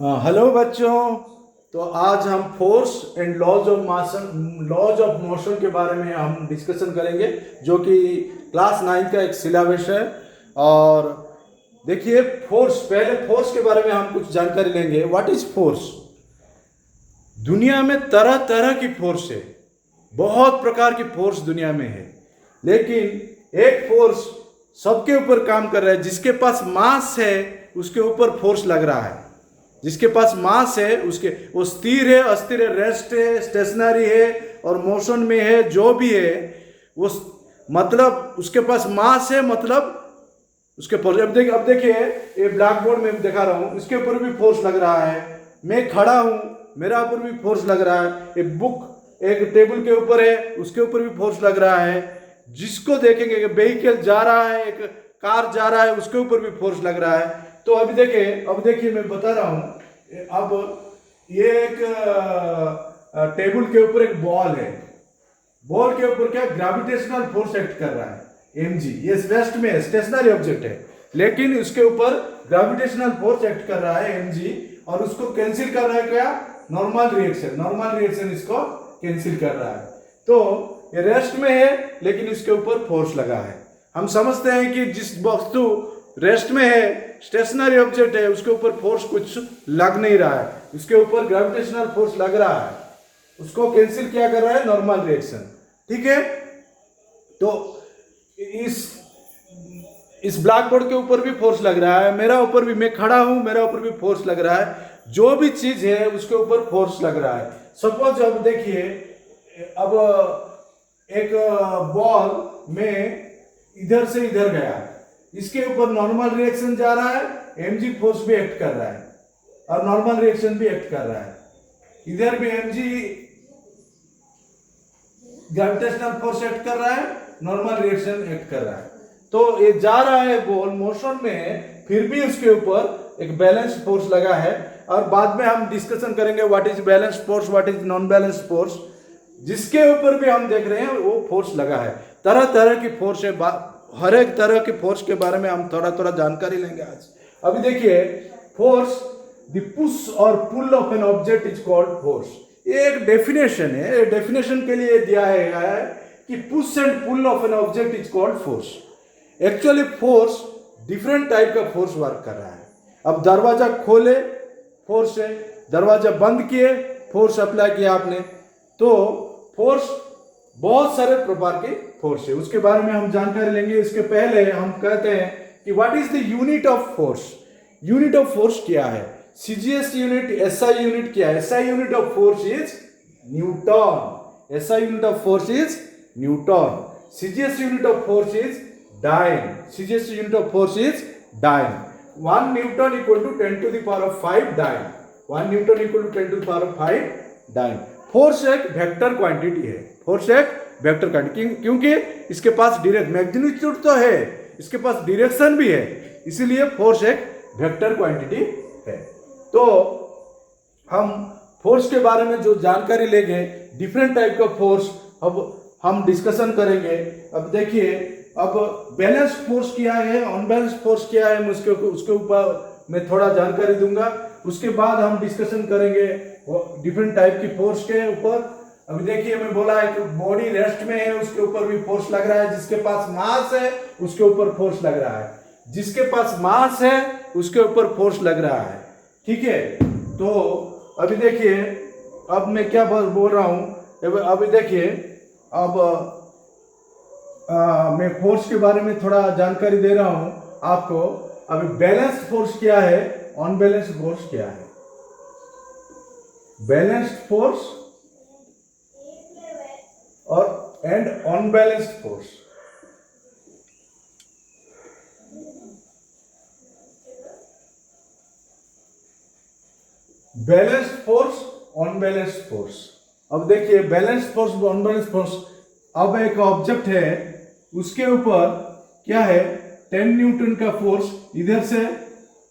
हाँ, हेलो बच्चों। तो आज हम force and laws of motion के बारे में हम डिस्कशन करेंगे, जो कि क्लास 9 का एक सिलेबस है। और देखिए, पहले फोर्स के बारे में हम कुछ जानकारी लेंगे। What is force? दुनिया में तरह तरह की फोर्स है, बहुत प्रकार की फोर्स दुनिया में है, लेकिन एक फोर्स सबके ऊपर काम कर रहा है। जिसके पास मास है उसके ऊपर फोर्स लग रहा है। जिसके पास मास है उसके वो स्थिर है, अस्थिर है, रेस्ट है, स्टेशनरी है और मोशन में है, जो भी है वो मतलब उसके पास मास है, मतलब उसके फोर्स। अब देखिए, ये ब्लैक बोर्ड में दिखा रहा हूँ, इसके ऊपर भी फोर्स लग रहा है। मैं खड़ा हूँ, मेरा ऊपर भी फोर्स लग रहा है। एक बुक एक टेबल के ऊपर है, उसके ऊपर भी फोर्स लग रहा है। जिसको देखेंगे कि व्हीकल जा रहा है, एक कार जा रहा है, उसके ऊपर भी फोर्स लग रहा है। तो अब देखिए मैं बता रहा हूँ। अब ये एक टेबल के ऊपर एक बॉल है। बॉल के ऊपर क्या ग्रेविटेशनल फोर्स एक्ट कर रहा है, mg। ये रेस्ट में है, स्टेशनरी ऑब्जेक्ट है, लेकिन उसके ऊपर ग्रेविटेशनल फोर्स एक्ट कर रहा है mg। और उसको कैंसिल कर रहा है क्या? नॉर्मल रिएक्शन इसको कैंसिल कर रहा है। तो ये रेस्ट में है, लेकिन इसके ऊपर फोर्स लगा है। हम समझते हैं कि जिस वस्तु रेस्ट में है, स्टेशनरी ऑब्जेक्ट है, उसके ऊपर फोर्स कुछ लग नहीं रहा है, उसके ऊपर ग्रेविटेशनल फोर्स लग रहा है। उसको कैंसिल क्या कर रहा है? Normal reaction. ठीक है। तो इस इस ब्लैक बोर्ड के ऊपर भी फोर्स लग रहा है, मेरा ऊपर भी, मैं खड़ा हूं, मेरा ऊपर भी फोर्स लग रहा है। जो भी चीज है उसके ऊपर फोर्स लग रहा है। सपोज अब देखिए, अब एक बॉल में इधर से इधर गया, इसके ऊपर नॉर्मल रिएक्शन जा रहा है, mg फोर्स भी एक्ट कर रहा है और नॉर्मल रिएक्शन भी एक्ट कर रहा है। इधर भी mg ग्रेविटेशनल फोर्स एक्ट कर रहा है, नॉर्मल रिएक्शन एक्ट कर रहा है। तो ये जा रहा है बॉल, मोशन में है, फिर भी उसके ऊपर एक बैलेंस फोर्स लगा है। और बाद में हम डिस्कशन करेंगे what is balance force, what is non balance force. जिसके ऊपर भी हम देख रहे हैं वो फोर्स लगा है। तरह तरह की फोर्स है, हर एक तरह के फोर्स के बारे में हम थोड़ा थोड़ा जानकारी लेंगे आज। अभी देखिए, फोर्स द पुश और pull of an object is called force. ये एक डेफिनेशन है, डेफिनेशन के लिए दिया है कि push and pull of an object is called force. Actually force different type का फोर्स वर्क कर रहा है। अब दरवाजा खोले, फोर्स है, दरवाजा बंद किए, फोर्स अप्लाई किया आपने। तो फोर्स बहुत सारे प्रकार के फोर्स है, उसके बारे में हम जानकारी लेंगे। इसके पहले हम कहते हैं कि what is the unit of force. Unit of force क्या है? सीजीएस यूनिट, एसआई यूनिट क्या है? SI unit of force is newton. SI unit of force is newton. CGS unit of force is dyne. CGS unit of force is dyne. 1 newton equal to 10 to the power of 5 dyne. 1 newton equal to 10 to the power of 5 dyne. Force एक vector quantity है। Force एक vector quantity, क्योंकि इसके पास direct magnitude तो है, इसके पास direction भी है, इसीलिए फोर्स एक वेक्टर क्वांटिटी है। तो हम फोर्स के बारे में जो जानकारी लेंगे, डिफरेंट टाइप का फोर्स अब हम डिस्कशन करेंगे। अब देखिए, अब बैलेंस फोर्स क्या है, अनबैलेंस फोर्स क्या है, उसके ऊपर मैं थोड़ा जानकारी दूंगा। उसके बाद हम डिस्कशन करेंगे डिफरेंट टाइप की फोर्स के ऊपर। अभी देखिए, मैं बोला है कि बॉडी रेस्ट में है, उसके ऊपर भी फोर्स लग रहा है। जिसके पास मास है उसके ऊपर फोर्स लग रहा है। जिसके पास मास है उसके ऊपर फोर्स लग रहा है। ठीक है। तो अभी देखिए, अब मैं क्या बोल रहा हूं। अभी देखिए, अब मैं फोर्स के बारे में थोड़ा जानकारी दे रहा हूं आपको। अभी बैलेंस्ड फोर्स क्या है, अनबैलेंस्ड फोर्स क्या है। बैलेंस्ड फोर्स और and unbalanced force. Balanced force, unbalanced force. अब देखिए, बैलेंस्ड फोर्स, अनबैलेंस्ड फोर्स। अब एक ऑब्जेक्ट है, उसके ऊपर क्या है, 10 न्यूटन का फोर्स, इधर से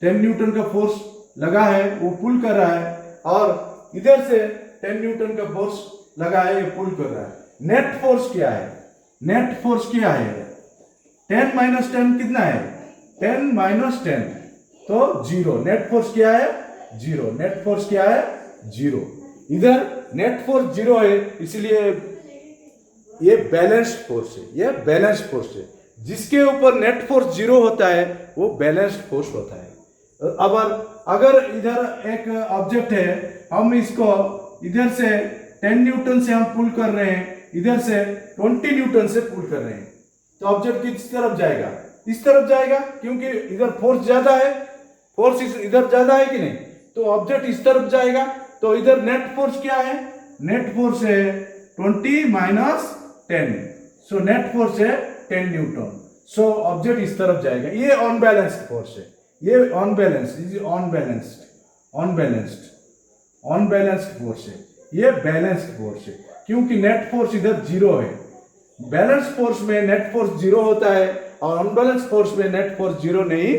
10 न्यूटन का फोर्स लगा है, वो पुल कर रहा है, और इधर से 10 न्यूटन का फोर्स लगा है, ये पुल कर रहा है। नेट फोर्स क्या है? नेट फोर्स क्या है? 10 माइनस 10 कितना है? 10 माइनस 10 तो 0। नेट फोर्स क्या है? जीरो, नेट फोर्स क्या है? जीरो। इधर नेट फोर्स जीरो है, इसलिए ये बैलेंस्ड फोर्स है, ये बैलेंस्ड फोर्स है। जिसके ऊपर नेट फोर्स जीरो होता है वो बैलेंस्ड फोर्स होता है। अब अगर इधर एक ऑब्जेक्ट है, हम इसको इधर से 10 न्यूटन से हम पुल कर रहे हैं, इधर से 20 न्यूटन से पुल कर रहे हैं, तो ऑब्जेक्ट किस तरफ जाएगा? इस तरफ जाएगा, क्योंकि इधर फोर्स ज्यादा है, फोर्स इधर ज्यादा है कि नहीं, तो ऑब्जेक्ट इस तरफ जाएगा। तो इधर नेट फोर्स क्या है? नेट फोर्स है 20 माइनस 10, सो नेट फोर्स है 10 न्यूटन। सो ऑब्जेक्ट इस तरफ जाएगा, ये अनबैलेंस्ड फोर्स है, ये unbalanced, is unbalanced, unbalanced, unbalanced force है, ये बैलेंस्ड फोर्स है, क्योंकि नेट फोर्स इधर जीरो है। बैलेंस फोर्स में नेट फोर्स जीरो होता है और अनबैलेंस फोर्स में नेट फोर्स जीरो नहीं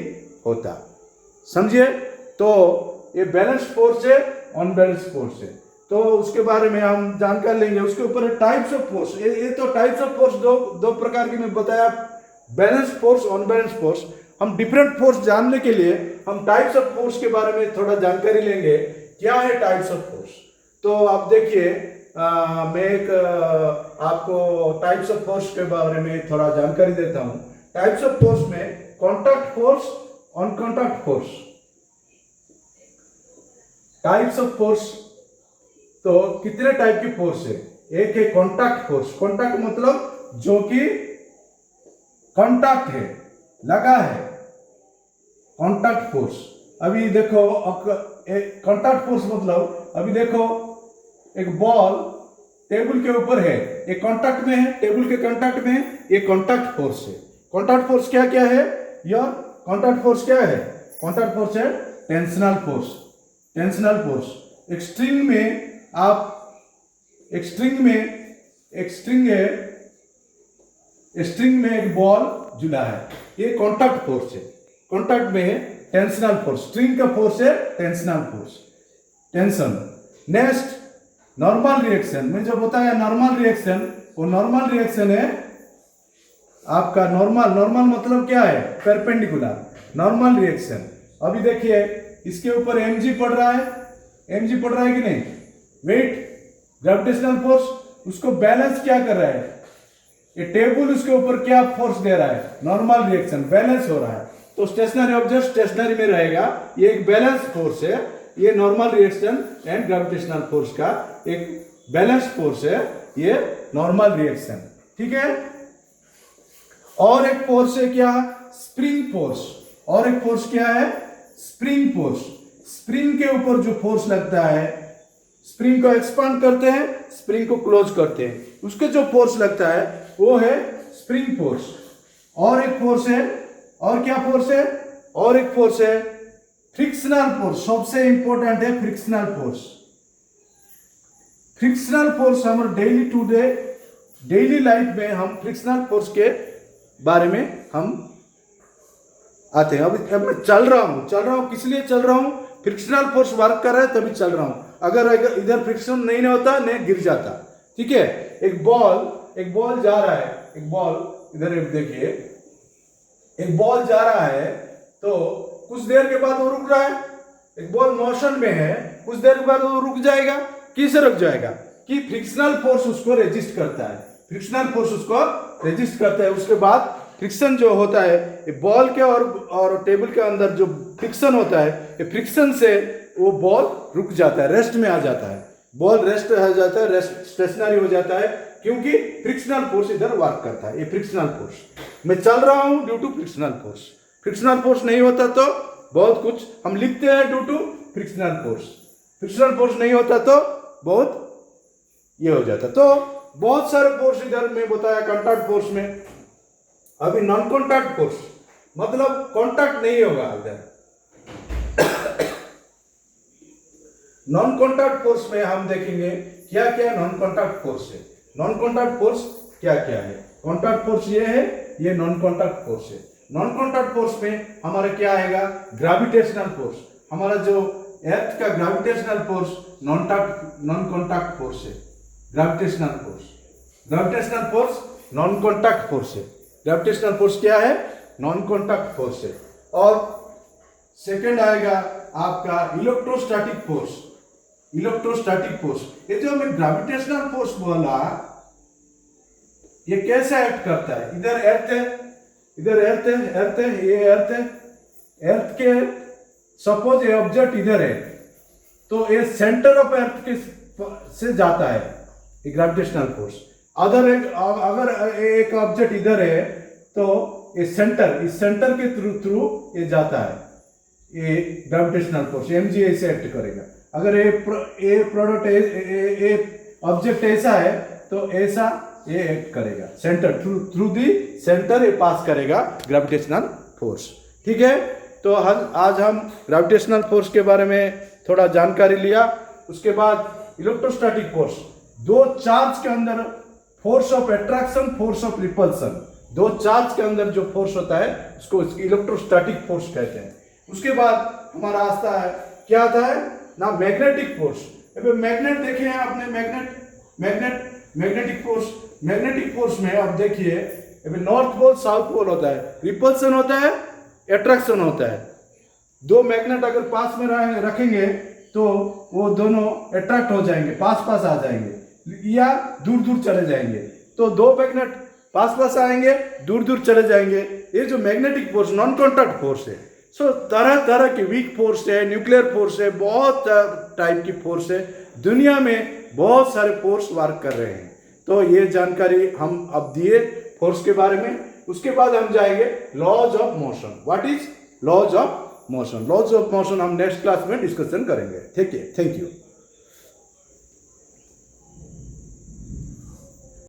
होता, समझिए। तो ये बैलेंस फोर्स है, अनबैलेंस फोर्स है, तो उसके बारे में हम जानकारी लेंगे। उसके ऊपर टाइप्स ऑफ फोर्स, ये तो टाइप्स ऑफ फोर्स दो प्रकार की मैं बताया, बैलेंस फोर्स, अनबैलेंस फोर्स। हम डिफरेंट फोर्स जानने के लिए हम टाइप्स ऑफ फोर्स के बारे में थोड़ा जानकारी लेंगे, क्या है टाइप्स ऑफ फोर्स। तो आप देखिए, मैं एक आपको टाइप्स ऑफ फोर्स के बारे में थोड़ा जानकारी देता हूं। टाइप्स ऑफ फोर्स में contact force, uncontact force. Types of force, तो कितने टाइप की फोर्स है? एक है कॉन्टैक्ट फोर्स, कॉन्टैक्ट मतलब जो कि कॉन्टैक्ट है, लगा है, कॉन्टैक्ट फोर्स। अभी देखो कॉन्टैक्ट फोर्स मतलब, अभी देखो एक बॉल टेबल के ऊपर है, एक कांटेक्ट में है, टेबल के कांटेक्ट में है, ये कांटेक्ट फोर्स है। कांटेक्ट फोर्स क्या क्या है? यार कांटेक्ट फोर्स क्या है? कांटेक्ट फोर्स है टेंशनल फोर्स, टेंशनल फोर्स। एक स्ट्रिंग में आप, एक स्ट्रिंग है, स्ट्रिंग में एक बॉल जुड़ा है, ये कांटेक्ट फोर्स है, कांटेक्ट में है टेंशनल फोर्स, स्ट्रिंग का फोर्स है tensional force, tension. Next normal reaction, मैं जो बताया नॉर्मल रिएक्शन, वो नॉर्मल रिएक्शन है आपका नॉर्मल मतलब क्या है? Perpendicular, normal reaction. अभी देखिए इसके ऊपर mg पड़ रहा है, mg पड़ रहा है कि नहीं, वेट, ग्रेविटेशनल फोर्स, उसको बैलेंस क्या कर रहा है? ये टेबल उसके ऊपर क्या फोर्स दे रहा है? नॉर्मल रिएक्शन, बैलेंस हो रहा है। तो स्टेशनरी ऑब्जेक्ट स्टेशनरी में रहेगा, ये एक बैलेंस फोर्स है, ये normal reaction and gravitational force का एक बैलेंस फोर्स है, ये नॉर्मल रिएक्शन, ठीक है। और एक फोर्स है क्या? Spring force. और एक फोर्स क्या है? Spring force. स्प्रिंग के ऊपर जो फोर्स लगता है, स्प्रिंग को एक्सपांड करते हैं, स्प्रिंग को क्लोज करते हैं, उसके जो फोर्स लगता है वो है स्प्रिंग फोर्स। और एक फोर्स है, और क्या फोर्स है? और एक फोर्स है फ्रिक्शनल फोर्स, सबसे इंपॉर्टेंट है फ्रिक्शनल फोर्स। फ्रिक्शनल फोर्स हमारे डेली लाइफ में हम फ्रिक्शनल फोर्स के बारे में हम आते हैं। अब मैं चल रहा हूं, किस लिए चल रहा हूं? फ्रिक्शनल फोर्स वर्क कर रहा है तभी चल रहा हूं, अगर इधर फ्रिक्शन नहीं होता नहीं गिर जाता, ठीक है। एक बॉल जा रहा है, एक बॉल इधर देखिए, एक बॉल जा रहा है तो कुछ देर के बाद वो रुक रहा है, एक बॉल मोशन में है, कुछ देर के बाद वो रुक जाएगा। किससे रुक जाएगा? कि फ्रिक्शनल फोर्स उसको रेजिस्ट करता है, फ्रिक्शनल फोर्स उसको रेजिस्ट करता है। उसके बाद फ्रिक्शन जो होता है बॉल के और टेबल के अंदर जो फ्रिक्शन होता है, ये फ्रिक्शन से वो बॉल रुक जाता है, रेस्ट में आ जाता है, बॉल रेस्ट आ जाता है, रेस्ट स्टेशनरी हो जाता है, क्योंकि फ्रिक्शनल फोर्स इधर वर्क करता है। ये फ्रिक्शनल फोर्स, मैं चल रहा हूं due to frictional force. Frictional force नहीं होता तो बहुत कुछ हम लिखते हैं due to frictional force, frictional force नहीं होता तो बहुत ये हो जाता। तो बहुत सारे फोर्स इधर में बताया कॉन्टैक्ट फोर्स में। अभी नॉन कॉन्टैक्ट फोर्स मतलब कॉन्टैक्ट नहीं होगा इधर। नॉन कॉन्टैक्ट फोर्स में हम देखेंगे क्या क्या नॉन कॉन्टैक्ट फोर्स है। नॉन कॉन्टैक्ट फोर्स क्या क्या है? कॉन्टैक्ट फोर्स ये है, ये नॉन कॉन्टैक्ट फोर्स है। नॉन कॉन्टैक्ट फोर्स में हमारा क्या आएगा? Gravitational force. हमारा जो अर्थ का gravitational force non contact force है। Gravitational force non contact force है। ग्रेविटेशनल फोर्स क्या है? नॉन कॉन्टैक्ट फोर्स है। और सेकंड आएगा आपका इलेक्ट्रोस्टैटिक फोर्स। इलेक्ट्रोस्टैटिक फोर्स, ये जो हमें ग्रेविटेशनल फोर्स बोला, ये कैसे एक्ट करता है? इधर अर्थ है, इधर अर्थ है, अर्थ है, ये अर्थ है, अर्थ के सपोज ये ऑब्जेक्ट इधर है, तो ये सेंटर ऑफ अर्थ के से जाता है ये ग्रेविटेशनल फोर्स। अगर एक ऑब्जेक्ट इधर है तो ये सेंटर, इस सेंटर के थ्रू ये जाता है, ये ग्रेविटेशनल फोर्स mg ऐसे एक्ट करेगा। अगर ये प्रोडक्ट ये ऑब्जेक्ट ऐसा है तो ऐसा ये एक्ट करेगा, सेंटर थ्रू दी सेंटर ये पास करेगा ग्रेविटेशनल फोर्स। ठीक है, तो आज हम ग्रेविटेशनल फोर्स के बारे में थोड़ा जानकारी लिया। उसके बाद इलेक्ट्रोस्टैटिक फोर्स, दो चार्ज के अंदर force of attraction, force of repulsion, दो चार्ज के अंदर जो फोर्स होता है उसको इलेक्ट्रोस्टैटिक फोर्स कहते हैं। उसके बाद हमारा आता है, क्या आता है ना, मैग्नेटिक फोर्स। मैग्नेट देखे हैं आपने, मैग्नेटिक फोर्स, मैग्नेटिक फोर्स में आप देखिए नॉर्थ पोल साउथ पोल होता है, रिपल्सन होता है, अट्रैक्शन होता है। दो मैग्नेट अगर पास में रखेंगे तो वो दोनों अट्रैक्ट हो जाएंगे, पास पास आ जाएंगे या दूर दूर चले जाएंगे। तो दो मैग्नेट पास पास आएंगे, दूर दूर चले जाएंगे। ये जो magnetic force non contact force है। सो तरह तरह की वीक फोर्स है, न्यूक्लियर फोर्स है, बहुत टाइप की फोर्स है। दुनिया में बहुत सारे फोर्स वर्क कर रहे हैं। तो ये जानकारी हम अब दिए फोर्स के बारे में। उसके बाद हम जाएंगे laws of motion. What is laws of motion? Laws of motion हम नेक्स्ट क्लास में डिस्कशन करेंगे। ठीक है, थैंक यू।